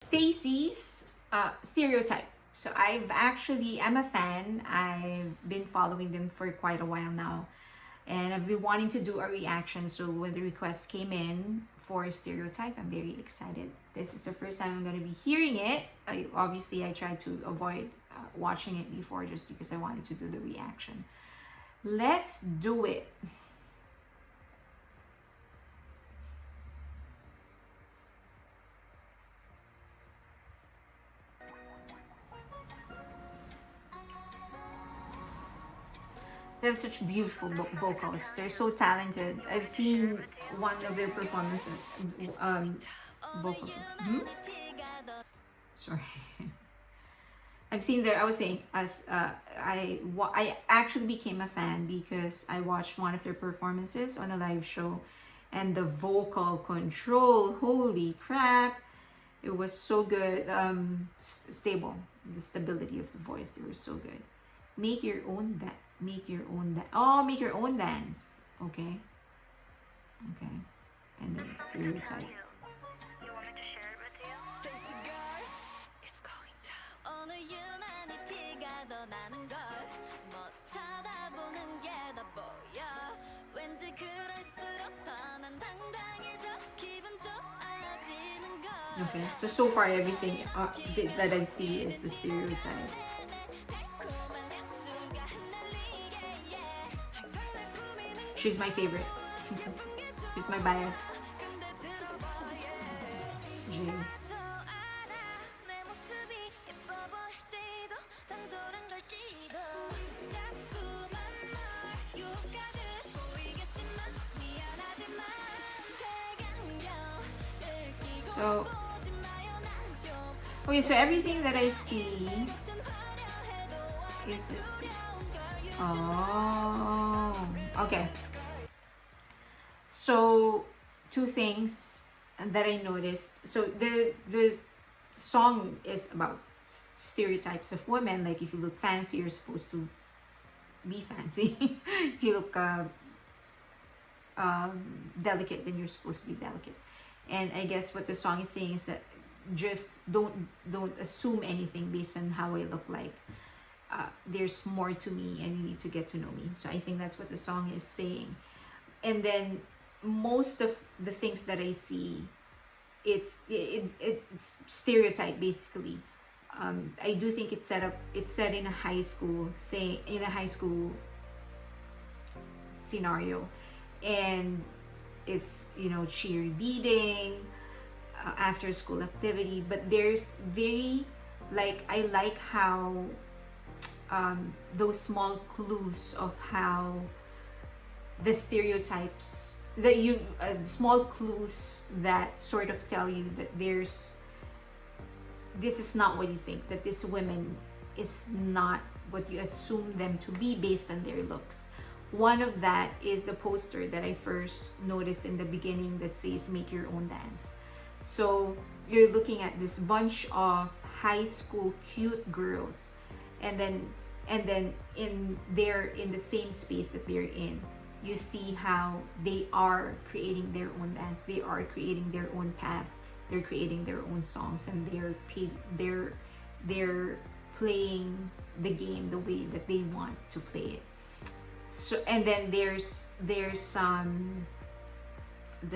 STAYC's Stereotype. So I'm a fan. I've been following them for quite a while now. And I've been wanting to do a reaction. So when the request came in for Stereotype, I'm very excited. This is the first time I'm going to be hearing it. Obviously, I tried to avoid watching it before just because I wanted to do the reaction. Let's do it. They have such beautiful vocals. They're so talented. I've seen one of their performances. Vocal. Sorry. I've seen their. I was saying as I actually became a fan because I watched one of their performances on a live show, and the vocal control. Holy crap! It was so good. Stable. The stability of the voice. They were so good. Make your own that. Make your own dance. Oh, make your own dance. Okay. Okay. And then Stereotype. You want me to share it with you? STAYC girls, it's going down. 어느 유난히 티가 더 나는 걸 못 쳐다보는 게 더 보여. 왠지 그럴수록 더 난 당당해져 기분 좋아지는 걸. Okay. So far everything that I see is the Stereotype. She's my favorite. She's my bias. Jay. So, okay, so everything that I see is just, oh, okay. So, two things that I noticed. So the song is about stereotypes of women. Like if you look fancy, you're supposed to be fancy. If you look delicate, then you're supposed to be delicate. And I guess what the song is saying is that just don't assume anything based on how I look like. There's more to me, and you need to get to know me. So I think that's what the song is saying. And then most of the things that I see, it's stereotype basically. I do think it's set in a high school scenario, and it's, you know, cheerleading, after school activity, but there's very, like, I like how those small clues of how the stereotypes that you small clues that sort of tell you that this is not what you think, that this woman is not what you assume them to be based on their looks. One of that is the poster that I first noticed in the beginning that says "Make Your Own Dance." So you're looking at this bunch of high school cute girls, and then in the same space that they're in, you see how they are creating their own dance, they are creating their own path, they're creating their own songs, and they're playing the game the way that they want to play it. So, and then there's the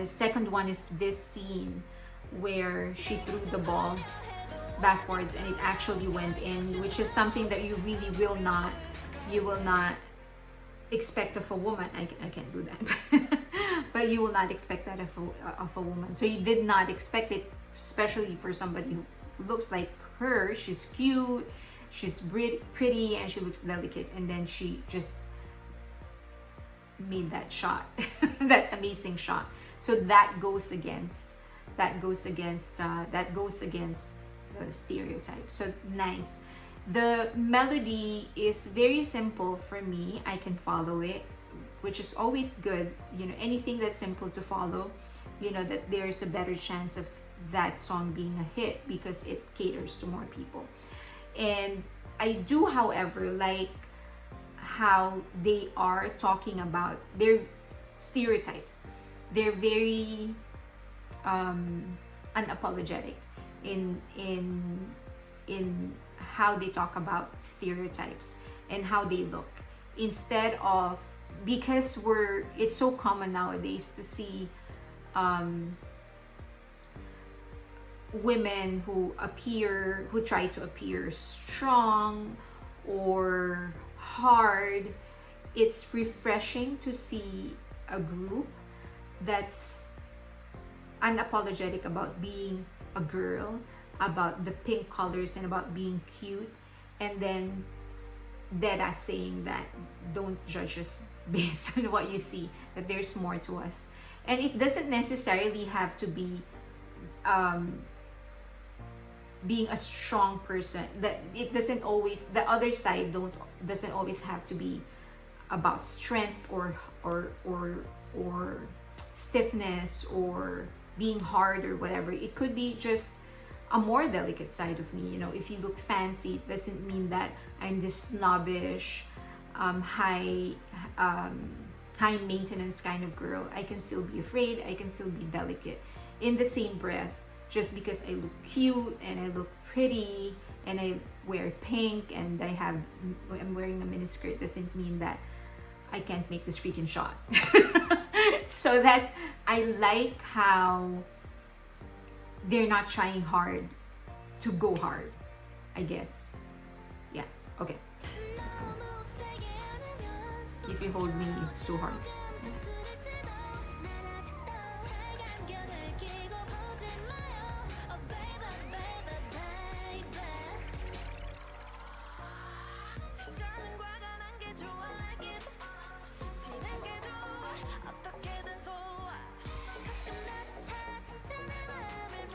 second one is this scene where she threw the ball backwards and it actually went in, which is something that you really will not expect of a woman. I can't do that. But you will not expect that of a woman. So you did not expect it, especially for somebody who looks like her. She's cute, she's pretty, and she looks delicate, and then she just made that shot. That amazing shot. So that goes against the stereotype. So nice. The melody is very simple for me. I can follow it, which is always good. You know, anything that's simple to follow, you know that there's a better chance of that song being a hit because it caters to more people. And I do, however, like how they are talking about their stereotypes. They're very unapologetic. in how they talk about stereotypes and how they look, instead of, because it's so common nowadays to see women who try to appear strong or hard. It's refreshing to see a group that's unapologetic about being a girl, about the pink colors, and about being cute, and then deadass saying that don't judge us based on what you see, that there's more to us. And it doesn't necessarily have to be being a strong person. That it doesn't always, the other side doesn't always have to be about strength or stiffness or being hard or whatever. It could be just a more delicate side of me. You know, if you look fancy, it doesn't mean that I'm this snobbish, high maintenance kind of girl. I can still be afraid. I can still be delicate. In the same breath, just because I look cute and I look pretty and I wear pink and I'm wearing a miniskirt doesn't mean that I can't make this freaking shot. So I like how they're not trying hard to go hard, I guess. Yeah, okay. Let's go. If you hold me, it's 2 hearts.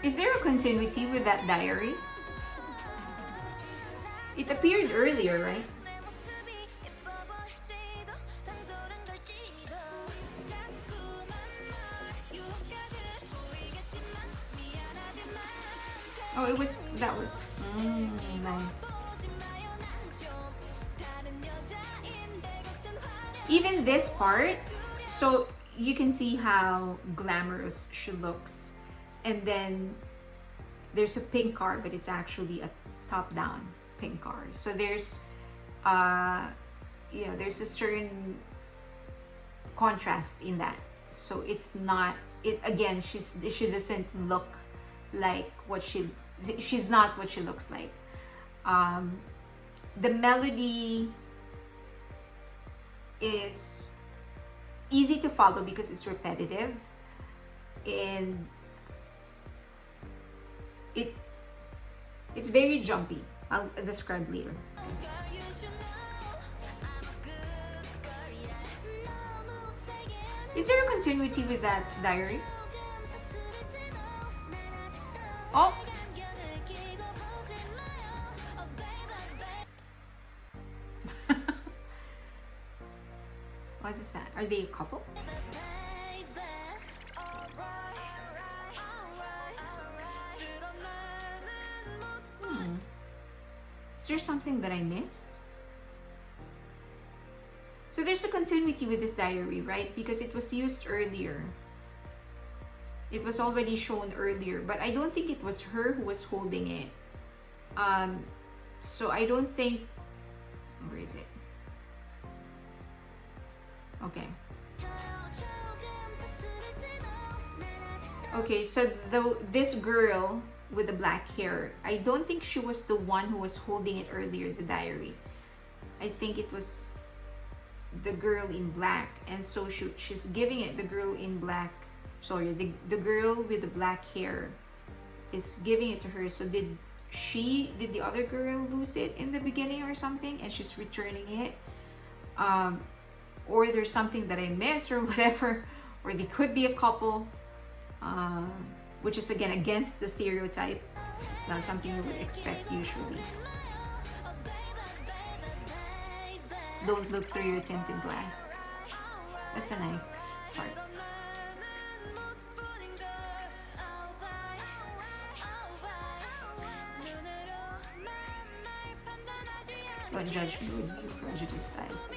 Is there a continuity with that diary? It appeared earlier, right? Oh, that was nice. Even this part, so you can see how glamorous she looks. And then there's a pink car, but it's actually a top-down pink car. So there's there's a certain contrast in that. So it's not again. She doesn't look like she's not what she looks like. The melody is easy to follow because it's repetitive, and it's very jumpy. I'll describe later. Is there a continuity with that diary? Oh! What is that? Are they a couple? Is there something that I missed? So there's a continuity with this diary, right? Because it was used earlier. It was already shown earlier, but I don't think it was her who was holding it. So I don't think... Where is it? Okay. Okay, so this girl with the black hair, I don't think she was the one who was holding it earlier, the diary. I think it was the girl in black, and so she's giving it, the girl in black, sorry, the girl with the black hair is giving it to her. So did the other girl lose it in the beginning or something, and she's returning it? Or there's something that I missed or whatever, or they could be a couple, which is again against the stereotype. It's not something you would expect usually. Don't look through your tinted glass. That's a nice part. Don't judge me with your prejudiced eyes.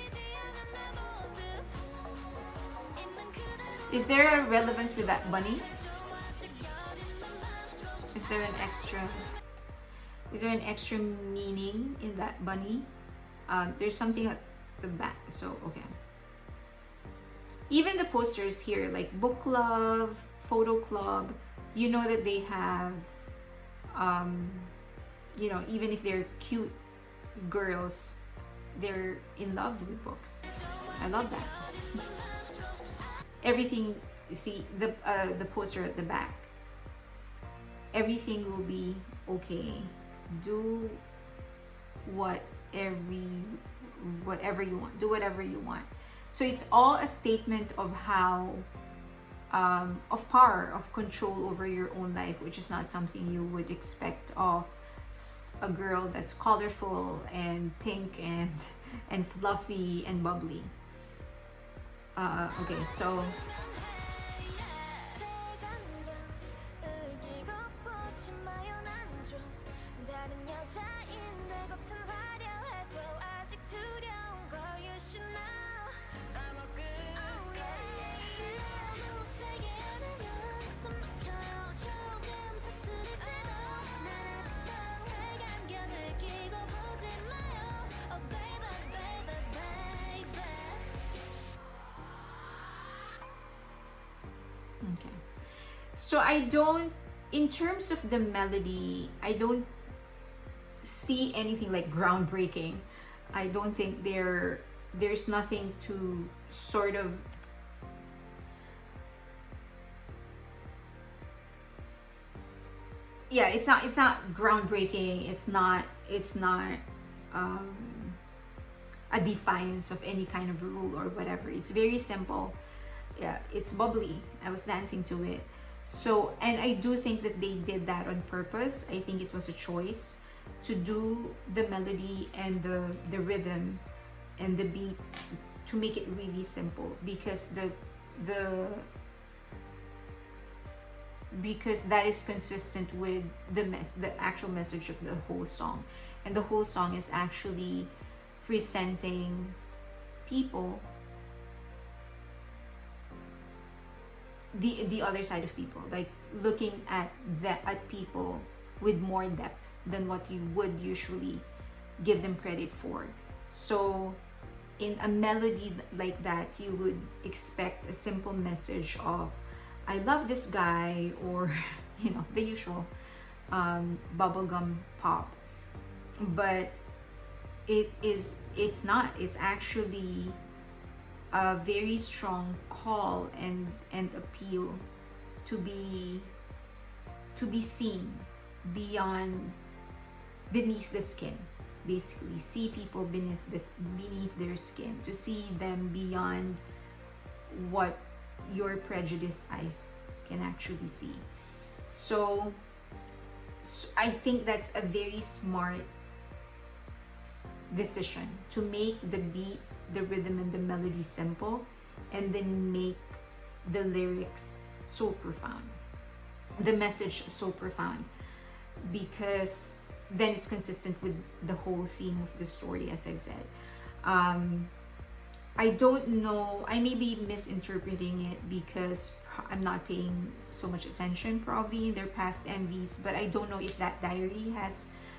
Is there a relevance with that bunny? there an extra? Is there an extra meaning in that bunny? There's something at the back. So okay. Even the posters here, like book club, photo club, you know that they have, you know, even if they're cute girls, they're in love with books. I love that. Everything, you see the poster at the back. Everything will be okay. Do whatever you want. Do whatever you want. So it's all a statement of how, of power, of control over your own life, which is not something you would expect of a girl that's colorful and pink and fluffy and bubbly. Okay, so okay. So I don't, in terms of the melody, I don't see anything like groundbreaking. I don't think there's nothing to sort of yeah, it's not groundbreaking. It's not um, a defiance of any kind of rule or whatever. It's very simple. Yeah, it's bubbly. I was dancing to it. So, and I do think that they did that on purpose. I think it was a choice to do the melody and the rhythm and the beat to make it really simple, because because that is consistent with the actual message of the whole song. And the whole song is actually presenting people, the other side of people, like looking at people with more depth than what you would usually give them credit for. So in a melody like that, you would expect a simple message of I love this guy, or you know, the usual bubblegum pop. But it's not. It's actually a very strong call and appeal to be seen beyond, beneath the skin. Basically, see people beneath their skin, to see them beyond what your prejudiced eyes can actually see. So I think that's a very smart decision, to make the beat, the rhythm, and the melody simple, and then make the lyrics so profound, the message so profound, because then it's consistent with the whole theme of the story, as I've said. I don't know, I may be misinterpreting it because I'm not paying so much attention probably in their past MVs, but I don't know if that diary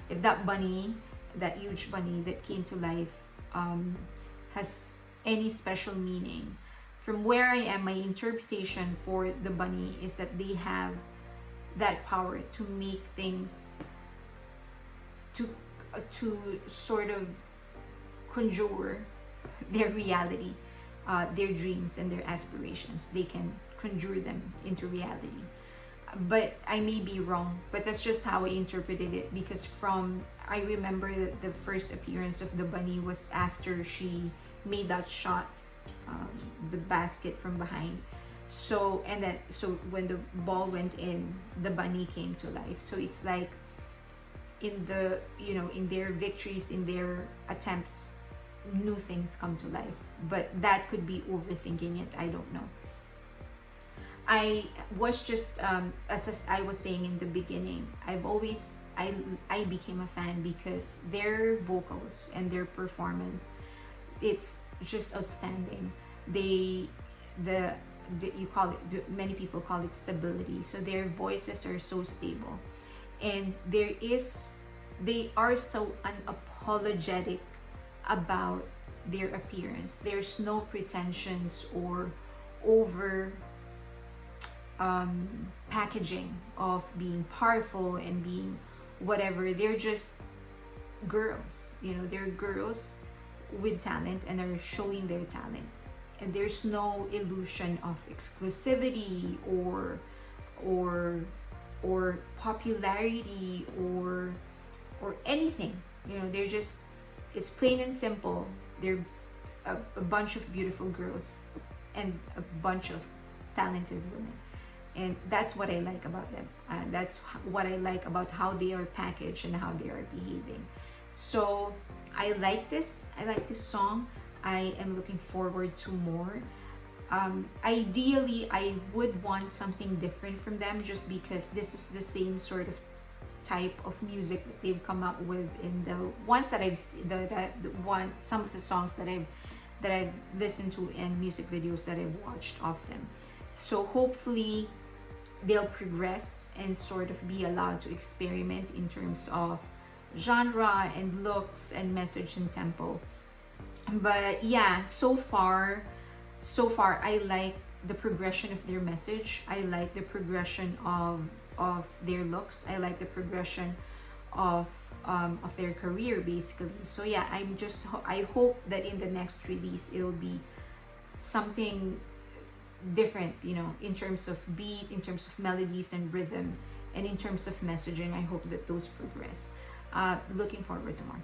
if that bunny, that huge bunny that came to life, has any special meaning. From where I am, my interpretation for the bunny is that they have that power to make things, to sort of conjure their reality, their dreams and their aspirations. They can conjure them into reality. But I may be wrong, but that's just how I interpreted it, because I remember that the first appearance of the bunny was after she made that shot, the basket from behind. So when the ball went in, the bunny came to life. So it's like in their victories, in their attempts, new things come to life. But that could be overthinking it. I don't know. I was just as I was saying in the beginning, I became a fan because their vocals and their performance, it's just outstanding. You call it, many people call it stability. So their voices are so stable, and they are so unapologetic about their appearance. There's no pretensions or over packaging of being powerful and being whatever. They're just girls, they're girls with talent and are showing their talent, and there's no illusion of exclusivity or or popularity or anything. They're just, it's plain and simple. They're a bunch of beautiful girls and a bunch of talented women, and that's what I like about them. That's what I like about how they are packaged and how they are behaving. So I like this song. I am looking forward to more. Ideally, I would want something different from them, just because this is the same sort of type of music that they've come up with in the ones that I've some of the songs that I've listened to and music videos that I've watched of them. So hopefully they'll progress and sort of be allowed to experiment in terms of genre and looks and message and tempo. But yeah, so far I like the progression of their message. I like the progression of their looks. I like the progression of their career, basically. So yeah, I hope that in the next release it'll be something different, in terms of beat, in terms of melodies and rhythm, and in terms of messaging. I hope that those progress. Looking forward to more.